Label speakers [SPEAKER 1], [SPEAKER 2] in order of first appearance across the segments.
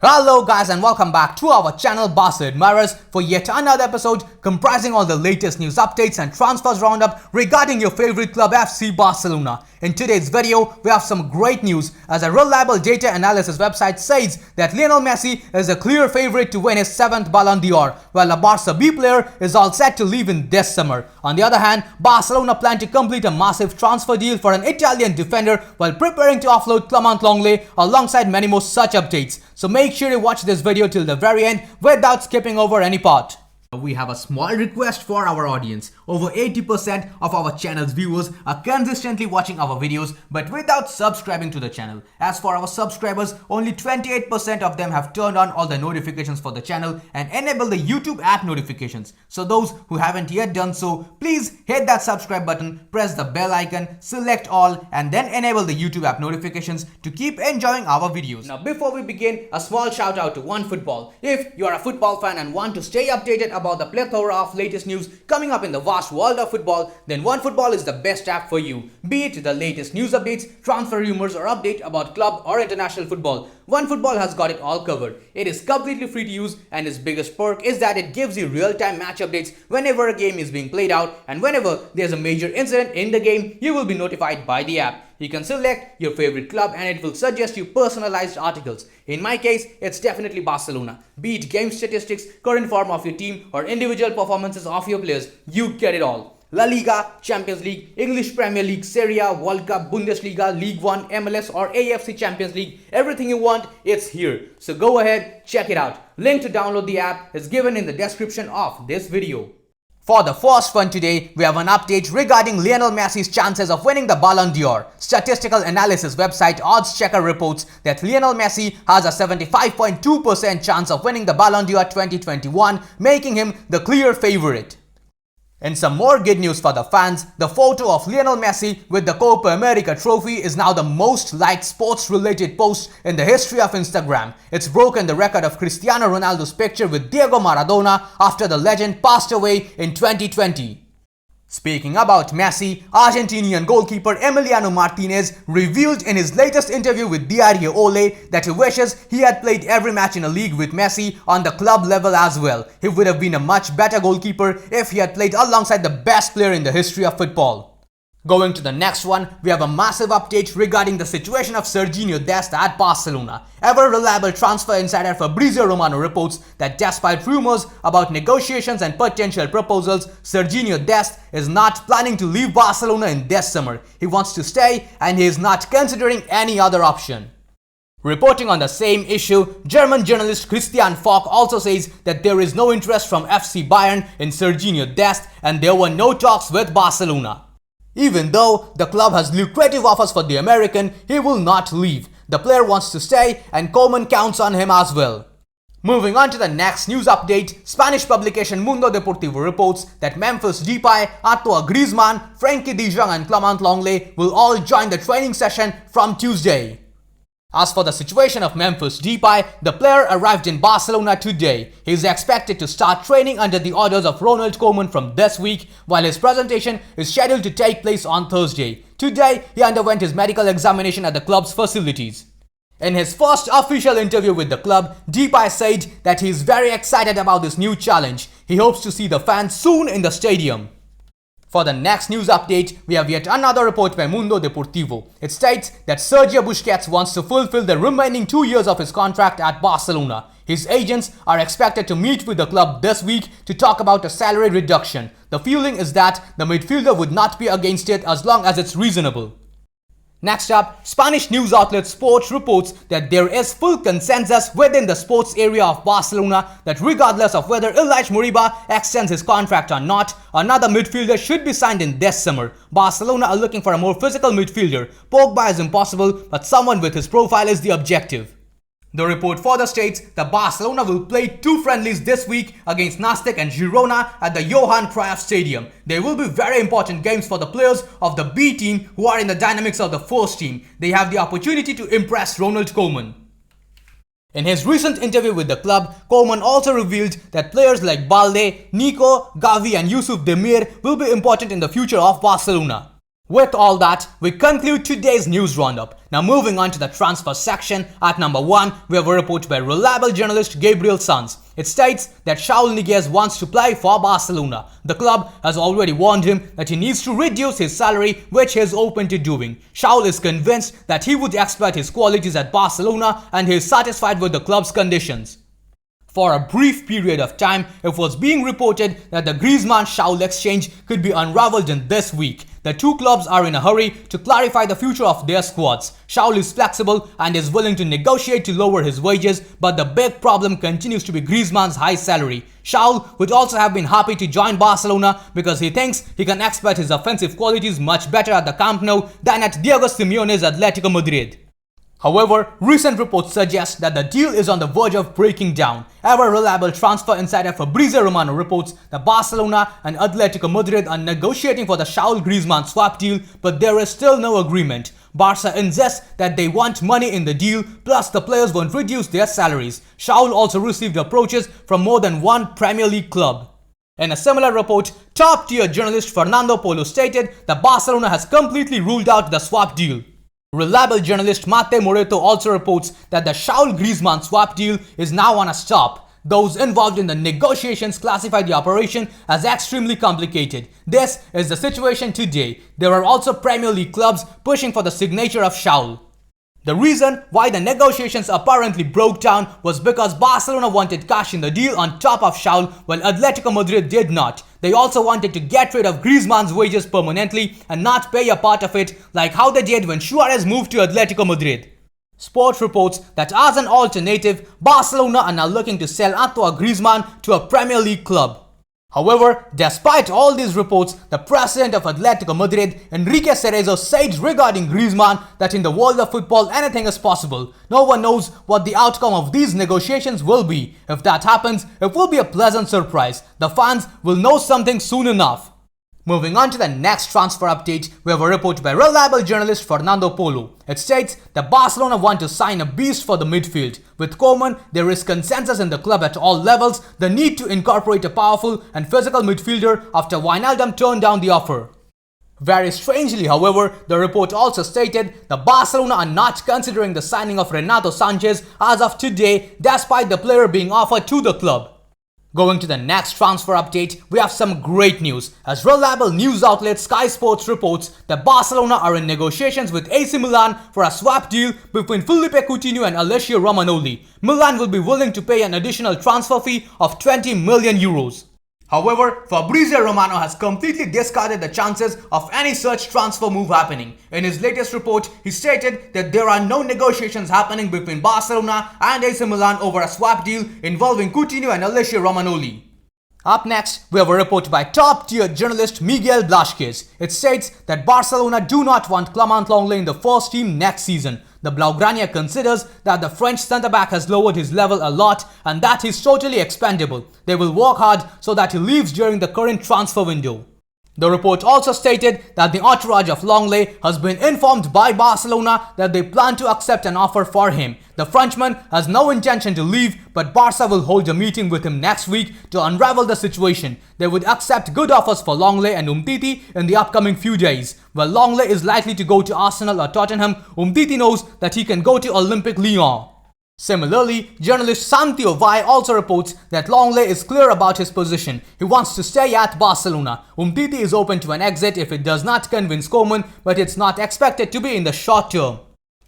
[SPEAKER 1] Hello guys and welcome back to our channel Barca Admirers for yet another episode comprising all the latest news updates and transfers roundup regarding your favorite club FC Barcelona. In today's video, we have some great news as a reliable data analysis website says that Lionel Messi is a clear favorite to win his 7th Ballon d'Or, while a Barca B player is all set to leave in this summer. On the other hand, Barcelona plan to complete a massive transfer deal for an Italian defender while preparing to offload Clement Lenglet alongside many more such updates. So make sure to watch this video till the very end without skipping over any part. We have a small request for our audience. Over 80% of our channel's viewers are consistently watching our videos but without subscribing to the channel. As for our subscribers, only 28% of them have turned on all the notifications for the channel and enabled the YouTube app notifications. So those who haven't yet done so, please hit that subscribe button, press the bell icon, select all and then enable the YouTube app notifications to keep enjoying our videos. Now before we begin, a small shout out to OneFootball. If you are a football fan and want to stay updated about the plethora of latest news coming up in the vast world of football, then OneFootball is the best app for you. Be it the latest news updates, transfer rumors or update about club or international football, OneFootball has got it all covered. It is completely free to use and its biggest perk is that it gives you real-time match updates whenever a game is being played out, and whenever there's a major incident in the game, you will be notified by the app. You can select your favorite club and it will suggest you personalized articles. In my case, it's definitely Barcelona. Be it game statistics, current form of your team or individual performances of your players, you get it all. La Liga, Champions League, English Premier League, Serie A, World Cup, Bundesliga, League One, MLS or AFC Champions League, everything you want, it's here. So go ahead, check it out. Link to download the app is given in the description of this video. For the first one today, we have an update regarding Lionel Messi's chances of winning the Ballon d'Or. Statistical analysis website OddsChecker reports that Lionel Messi has a 75.2% chance of winning the Ballon d'Or 2021, making him the clear favorite. And some more good news for the fans, the photo of Lionel Messi with the Copa America trophy is now the most liked sports-related post in the history of Instagram. It's broken the record of Cristiano Ronaldo's picture with Diego Maradona after the legend passed away in 2020. Speaking about Messi, Argentinian goalkeeper Emiliano Martinez revealed in his latest interview with Diario Ole that he wishes he had played every match in a league with Messi on the club level as well. He would have been a much better goalkeeper if he had played alongside the best player in the history of football. Going to the next one, we have a massive update regarding the situation of Serginho Dest at Barcelona. Ever-reliable transfer insider Fabrizio Romano reports that despite rumors about negotiations and potential proposals, Serginho Dest is not planning to leave Barcelona in this summer. He wants to stay and he is not considering any other option. Reporting on the same issue, German journalist Christian Falk also says that there is no interest from FC Bayern in Serginho Dest and there were no talks with Barcelona. Even though the club has lucrative offers for the American, he will not leave. The player wants to stay and Koeman counts on him as well. Moving on to the next news update, Spanish publication Mundo Deportivo reports that Memphis Depay, Antoine Griezmann, Frenkie de Jong and Clement Lenglet will all join the training session from Tuesday. As for the situation of Memphis Depay, the player arrived in Barcelona today. He is expected to start training under the orders of Ronald Koeman from this week, while his presentation is scheduled to take place on Thursday. Today, he underwent his medical examination at the club's facilities. In his first official interview with the club, Depay said that he is very excited about this new challenge. He hopes to see the fans soon in the stadium. For the next news update, we have yet another report by Mundo Deportivo. It states that Sergio Busquets wants to fulfill the remaining 2 years of his contract at Barcelona. His agents are expected to meet with the club this week to talk about a salary reduction. The feeling is that the midfielder would not be against it as long as it's reasonable. Next up, Spanish news outlet Sport reports that there is full consensus within the sports area of Barcelona that regardless of whether Illich Moriba extends his contract or not, another midfielder should be signed in this summer. Barcelona are looking for a more physical midfielder. Pogba is impossible, but someone with his profile is the objective. The report further states that Barcelona will play 2 friendlies this week against Nastic and Girona at the Johan Cruyff Stadium. They will be very important games for the players of the B team who are in the dynamics of the first team. They have the opportunity to impress Ronald Koeman. In his recent interview with the club, Koeman also revealed that players like Balde, Nico, Gavi and Yusuf Demir will be important in the future of Barcelona. With all that, we conclude today's news roundup. Now moving on to the transfer section, at number 1, we have a report by reliable journalist Gabriel Sanz. It states that Saul Niguez wants to play for Barcelona. The club has already warned him that he needs to reduce his salary, which he is open to doing. Saul is convinced that he would exploit his qualities at Barcelona and he is satisfied with the club's conditions. For a brief period of time, it was being reported that the Griezmann-Saul exchange could be unraveled in this week. The two clubs are in a hurry to clarify the future of their squads. Saul is flexible and is willing to negotiate to lower his wages, but the big problem continues to be Griezmann's high salary. Saul would also have been happy to join Barcelona because he thinks he can exploit his offensive qualities much better at the Camp Nou than at Diego Simeone's Atletico Madrid. However, recent reports suggest that the deal is on the verge of breaking down. Ever-reliable transfer insider Fabrizio Romano reports that Barcelona and Atletico Madrid are negotiating for the Saul Griezmann swap deal, but there is still no agreement. Barca insists that they want money in the deal, plus the players won't reduce their salaries. Saul also received approaches from more than one Premier League club. In a similar report, top-tier journalist Fernando Polo stated that Barcelona has completely ruled out the swap deal. Reliable journalist Mate Moreto also reports that the Saul Griezmann swap deal is now on a stop. Those involved in the negotiations classify the operation as extremely complicated. This is the situation today. There are also Premier League clubs pushing for the signature of Saul. The reason why the negotiations apparently broke down was because Barcelona wanted cash in the deal on top of Saul, while Atletico Madrid did not. They also wanted to get rid of Griezmann's wages permanently and not pay a part of it, like how they did when Suarez moved to Atletico Madrid. Sport reports that as an alternative, Barcelona are now looking to sell Antoine Griezmann to a Premier League club. However, despite all these reports, the president of Atletico Madrid, Enrique Cerezo, said regarding Griezmann that in the world of football anything is possible. No one knows what the outcome of these negotiations will be. If that happens, it will be a pleasant surprise. The fans will know something soon enough. Moving on to the next transfer update, we have a report by reliable journalist Fernando Polo. It states that Barcelona want to sign a beast for the midfield. With Koeman, there is consensus in the club at all levels, the need to incorporate a powerful and physical midfielder after Wijnaldum turned down the offer. Very strangely, however, the report also stated that Barcelona are not considering the signing of Renato Sanchez as of today, despite the player being offered to the club. Going to the next transfer update, we have some great news, as reliable news outlet Sky Sports reports that Barcelona are in negotiations with AC Milan for a swap deal between Filipe Coutinho and Alessio Romagnoli. Milan will be willing to pay an additional transfer fee of 20 million euros. However, Fabrizio Romano has completely discarded the chances of any such transfer move happening. In his latest report, he stated that there are no negotiations happening between Barcelona and AC Milan over a swap deal involving Coutinho and Alessio Romagnoli. Up next, we have a report by top-tier journalist Miguel Blasquez. It states that Barcelona do not want Clement Lenglet in the first team next season. The Blaugrana considers that the French centre-back has lowered his level a lot and that he's totally expendable. They will work hard so that he leaves during the current transfer window. The report also stated that the entourage of Lenglet has been informed by Barcelona that they plan to accept an offer for him. The Frenchman has no intention to leave, but Barca will hold a meeting with him next week to unravel the situation. They would accept good offers for Lenglet and Umtiti in the upcoming few days. While Lenglet is likely to go to Arsenal or Tottenham, Umtiti knows that he can go to Olympique Lyon. Similarly, journalist Santiago Vai also reports that Lenglet is clear about his position. He wants to stay at Barcelona. Umtiti is open to an exit if it does not convince Koeman, but it's not expected to be in the short term.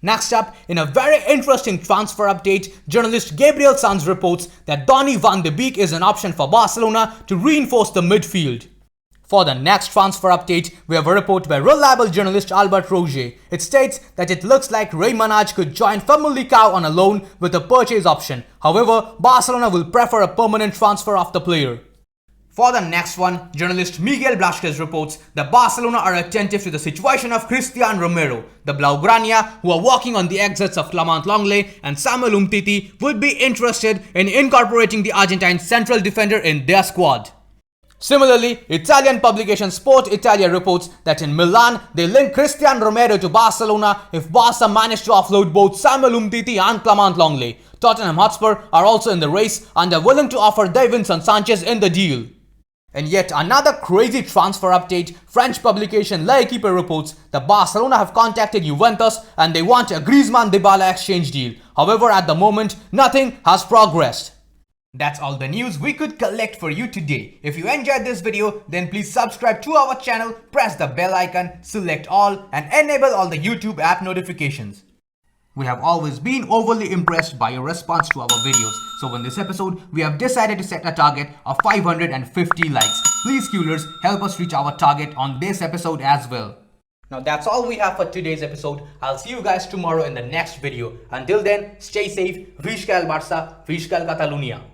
[SPEAKER 1] Next up, in a very interesting transfer update, journalist Gabriel Sanz reports that Donny van de Beek is an option for Barcelona to reinforce the midfield. For the next transfer update, we have a report by reliable journalist Albert Roger. It states that it looks like Raymond could join Famalicão on a loan with a purchase option. However, Barcelona will prefer a permanent transfer of the player. For the next one, journalist Miguel Blasquez reports that Barcelona are attentive to the situation of Cristian Romero. The Blaugrana, who are working on the exits of Clement Lenglet and Samuel Umtiti, would be interested in incorporating the Argentine central defender in their squad. Similarly, Italian publication Sport Italia reports that in Milan, they link Cristian Romero to Barcelona if Barca manage to offload both Samuel Umtiti and Clement Lenglet. Tottenham Hotspur are also in the race and are willing to offer Davinson Sanchez in the deal. In yet another crazy transfer update, French publication L'Equipe reports that Barcelona have contacted Juventus and they want a Griezmann-Dybala exchange deal. However, at the moment, nothing has progressed. That's all the news we could collect for you today. If you enjoyed this video, then please subscribe to our channel, press the bell icon, select all and enable all the YouTube app notifications. We have always been overly impressed by your response to our videos. So in this episode, we have decided to set a target of 550 likes. Please Coolers, help us reach our target on this episode as well. Now that's all we have for today's episode. I'll see you guys tomorrow in the next video. Until then, stay safe. Visca el Barça, Visca el Catalunya.